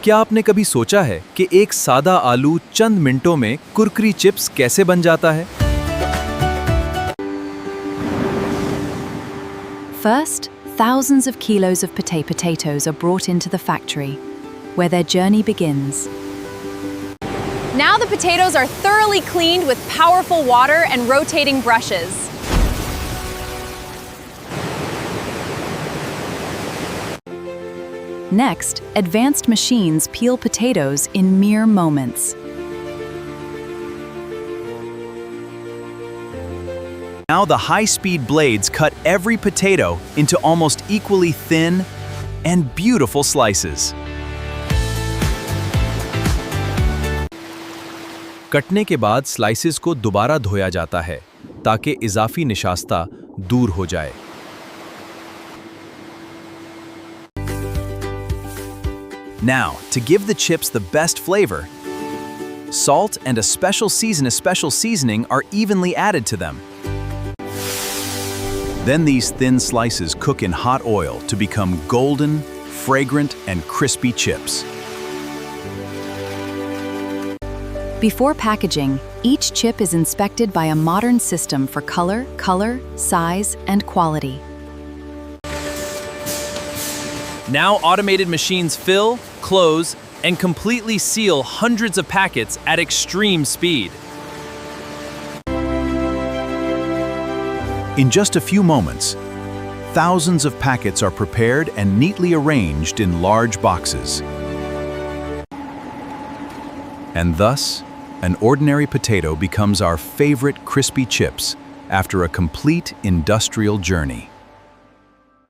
क्या आपने कभी सोचा है कि एक सादा आलू चंद मिनटों में कुरकुरी चिप्स कैसे बन जाता है? First, thousands of kilos of potatoes are brought into the factory, where their journey begins. Now the potatoes are thoroughly cleaned with powerful water and rotating brushes. Next, advanced machines peel potatoes in mere moments. Now the high-speed blades cut every potato into almost equally thin and beautiful slices. कटने के बाद slices को दोबारा धोया जाता है ताकि इजाफी निशास्ता दूर हो जाए। Now, to give the chips the best flavor, salt and a special seasoning are evenly added to them. Then these thin slices cook in hot oil to become golden, fragrant, and crispy chips. Before packaging, each chip is inspected by a modern system for color, size, and quality. Now automated machines fill, close, and completely seal hundreds of packets at extreme speed. In just a few moments, thousands of packets are prepared and neatly arranged in large boxes. And thus, an ordinary potato becomes our favorite crispy chips after a complete industrial journey.